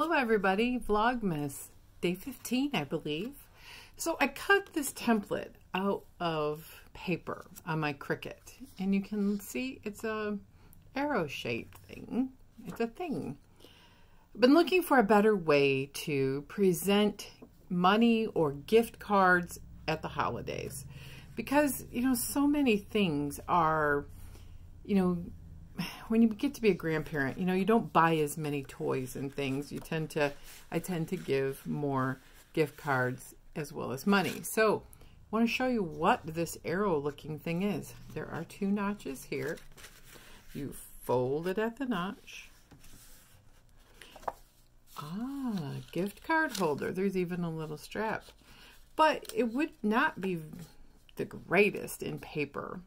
Hello everybody, Vlogmas, day 15 I believe. So I cut this template out of paper on my Cricut, and you can see it's a arrow shaped thing. It's a thing. I've been looking for a better way to present money or gift cards at the holidays, because so many things are, when you get to be a grandparent, you don't buy as many toys and things. I tend to give more gift cards as well as money. So I want to show you what this arrow looking thing is. There are two notches here. You fold it at the notch. Gift card holder. There's even a little strap. But it would not be the greatest in paper.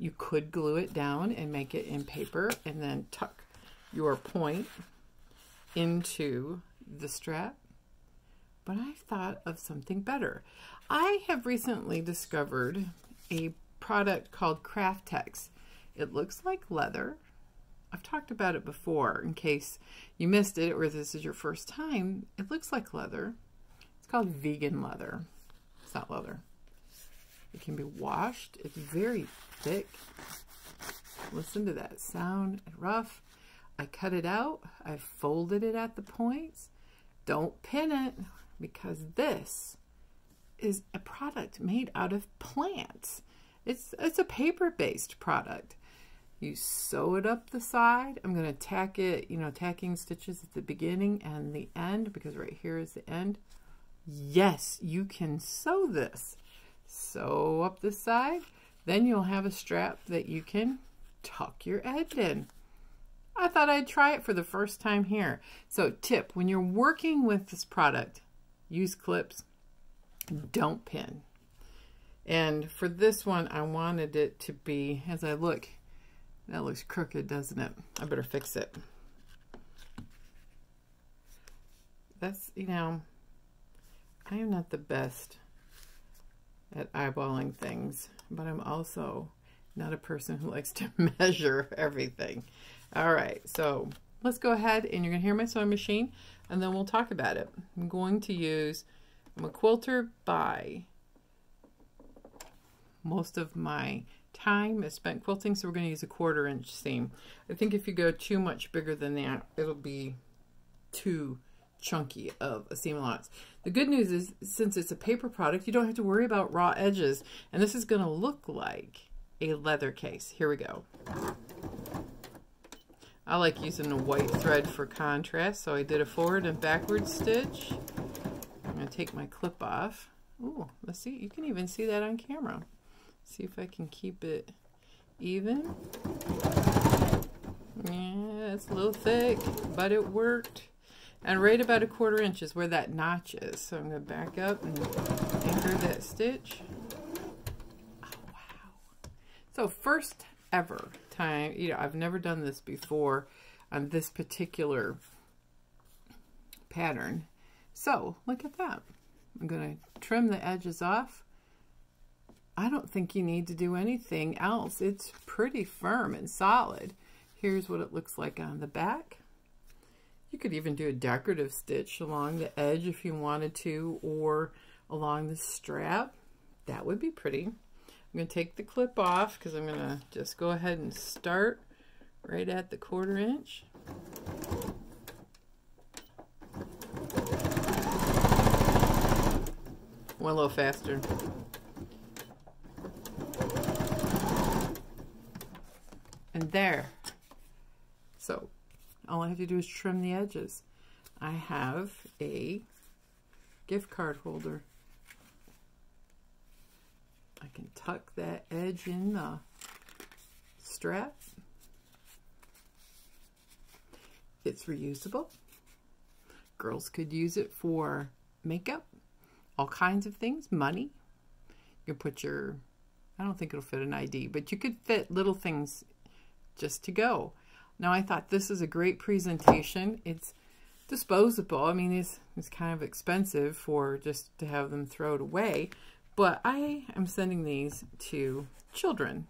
You could glue it down and make it in paper and then tuck your point into the strap. But I thought of something better. I have recently discovered a product called Craftex. It looks like leather. I've talked about it before in case you missed it or this is your first time. It looks like leather. It's called vegan leather. It's not leather. It can be washed. It's very thick. Listen to that sound. Rough. I cut it out. I folded it at the points. Don't pin it, because this is a product made out of plants. It's a paper-based product. You sew it up the side. I'm going to tack it, tacking stitches at the beginning and the end, because right here is the end. Yes, you can sew this. Sew up the side, then you'll have a strap that you can tuck your edge in. I thought I'd try it for the first time here. So tip, when you're working with this product, use clips, don't pin. And for this one, I wanted it to be, as I look, that looks crooked, doesn't it? I better fix it. That's, I am not the best at eyeballing things, but I'm also not a person who likes to measure everything. All right, so let's go ahead, and you're gonna hear my sewing machine, and then we'll talk about it. I'm a quilter by most of my time is spent quilting, so we're gonna use a 1/4 inch seam. I think if you go too much bigger than that, it'll be too chunky of a seam allowance. The good news is, since it's a paper product, you don't have to worry about raw edges, and this is going to look like a leather case. Here we go. I like using a white thread for contrast, so I did a forward and backward stitch. I'm going to take my clip off. Ooh, let's see. You can even see that on camera. See if I can keep it even. Yeah, it's a little thick, but it worked. And right about a 1/4 inch is where that notch is. So I'm going to back up and anchor that stitch. Oh, wow. So first ever time, I've never done this before on this particular pattern. So look at that. I'm going to trim the edges off. I don't think you need to do anything else. It's pretty firm and solid. Here's what it looks like on the back. You could even do a decorative stitch along the edge if you wanted to, or along the strap. That would be pretty. I'm going to take the clip off because I'm going to just go ahead and start right at the 1/4 inch. One a little faster. And there. So all I have to do is trim the edges. I have a gift card holder. I can tuck that edge in the strap. It's reusable. Girls could use it for makeup, all kinds of things, money. You can put I don't think it'll fit an ID, but you could fit little things just to go. Now, I thought this is a great presentation. It's disposable. I mean, it's kind of expensive for just to have them thrown away, but I am sending these to children,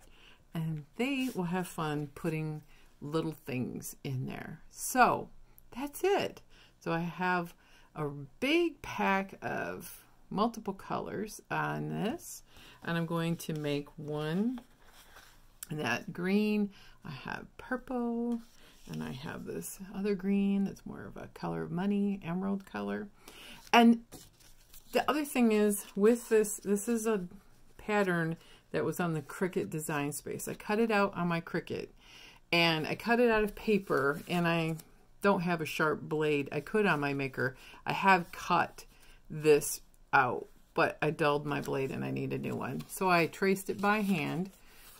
and they will have fun putting little things in there. So that's it. So I have a big pack of multiple colors on this, and I'm going to make one that green. I have purple, and I have this other green that's more of a color of money, emerald color. And the other thing is with this is a pattern that was on the Cricut Design Space. I cut it out on my Cricut, and I cut it out of paper, and I don't have a sharp blade. I could on my Maker. I have cut this out, but I dulled my blade and I need a new one. So I traced it by hand,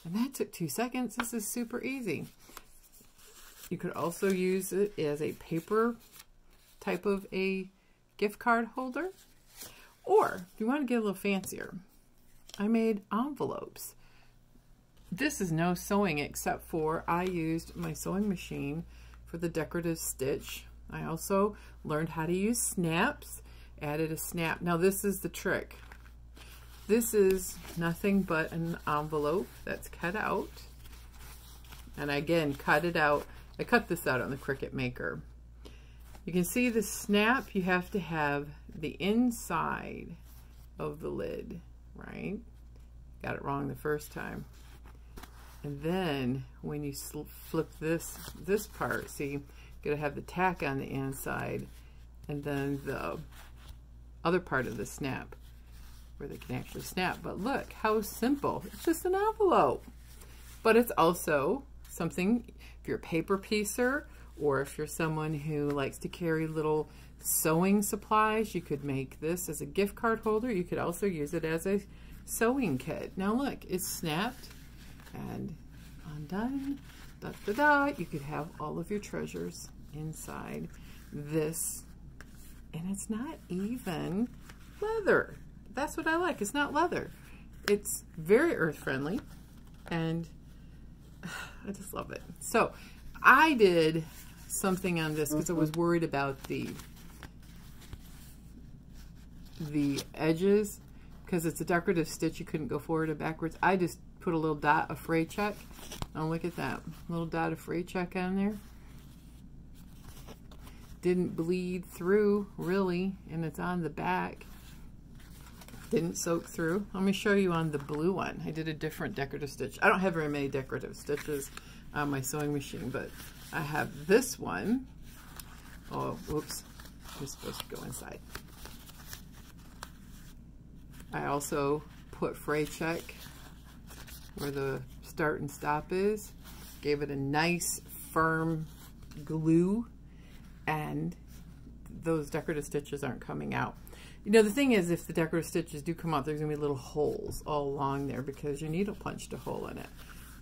and that took 2 seconds. This is super easy. You could also use it as a paper type of a gift card holder, or if you want to get a little fancier, I made envelopes. This is no sewing, except for I used my sewing machine for the decorative stitch. I also learned how to use snaps, added a snap. Now this is the trick. This is nothing but an envelope that's cut out. And I, again, cut it out. I cut this out on the Cricut Maker. You can see the snap, you have to have the inside of the lid, right? Got it wrong the first time. And then when you flip this part, see, you gotta have the tack on the inside, and then the other part of the snap where they can actually snap. But look how simple. It's just an envelope. But it's also something, if you're a paper piecer, or if you're someone who likes to carry little sewing supplies, you could make this as a gift card holder. You could also use it as a sewing kit. Now look, it's snapped and undone. Da, da, da. You could have all of your treasures inside this, and it's not even leather. That's what I like. It's not leather. It's very earth friendly, and I just love it. So I did something on this because I was worried about the edges, because it's a decorative stitch. You couldn't go forward or backwards. I just put a little dot of fray check. Oh, look at that little dot of fray check on there. Didn't bleed through really, and it's on the back. Didn't soak through. Let me show you on the blue one. I did a different decorative stitch. I don't have very many decorative stitches on my sewing machine, but I have this one. Oh, whoops. It's supposed to go inside. I also put fray check where the start and stop is. Gave it a nice firm glue, and those decorative stitches aren't coming out. You know, the thing is, if the decorative stitches do come out, there's gonna be little holes all along there because your needle punched a hole in it.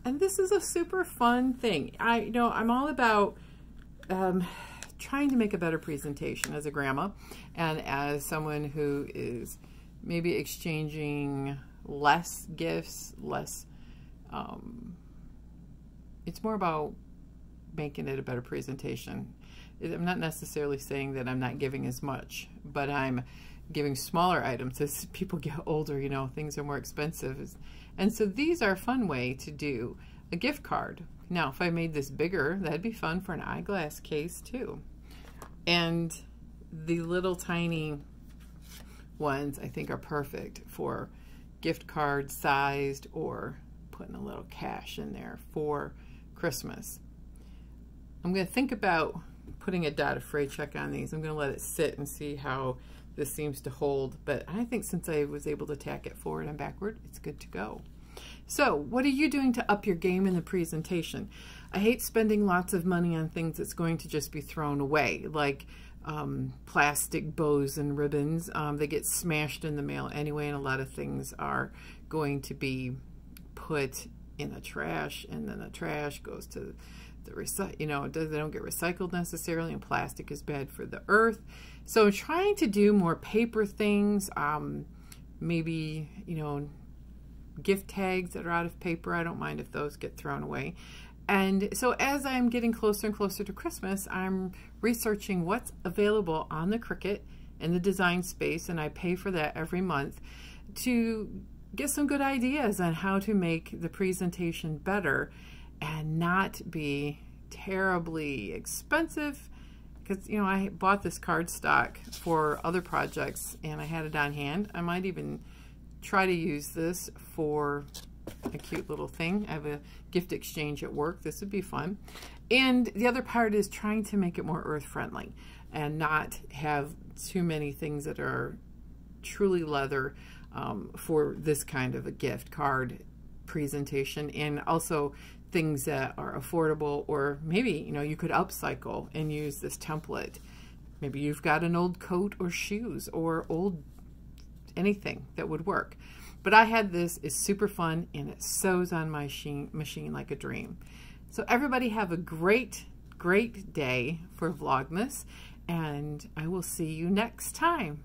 And this is a super fun thing. I'm all about trying to make a better presentation as a grandma and as someone who is maybe exchanging less gifts, it's more about making it a better presentation. I'm not necessarily saying that I'm not giving as much, but I'm giving smaller items. As people get older, you know, things are more expensive. And so these are a fun way to do a gift card. Now, if I made this bigger, that'd be fun for an eyeglass case too. And the little tiny ones I think are perfect for gift card sized, or putting a little cash in there for Christmas. I'm going to think about putting a dot of fray check on these. I'm going to let it sit and see how this seems to hold, but I think since I was able to tack it forward and backward, it's good to go. So what are you doing to up your game in the presentation? I hate spending lots of money on things that's going to just be thrown away, like plastic bows and ribbons. They get smashed in the mail anyway, and a lot of things are going to be put in the trash, and then the trash goes to the they don't get recycled necessarily, and plastic is bad for the earth. So trying to do more paper things, maybe, gift tags that are out of paper. I don't mind if those get thrown away. And so as I'm getting closer and closer to Christmas, I'm researching what's available on the Cricut in the design space, and I pay for that every month to get some good ideas on how to make the presentation better and not be terribly expensive, because, you know, I bought this cardstock for other projects and I had it on hand. I might even try to use this for a cute little thing. I have a gift exchange at work. This would be fun. And the other part is trying to make it more earth friendly and not have too many things that are truly leather for this kind of a gift card presentation, and also things that are affordable, or maybe, you know, you could upcycle and use this template. Maybe you've got an old coat or shoes or old anything that would work. But I had this. It's super fun and it sews on my machine like a dream. So everybody have a great day for Vlogmas, and I will see you next time.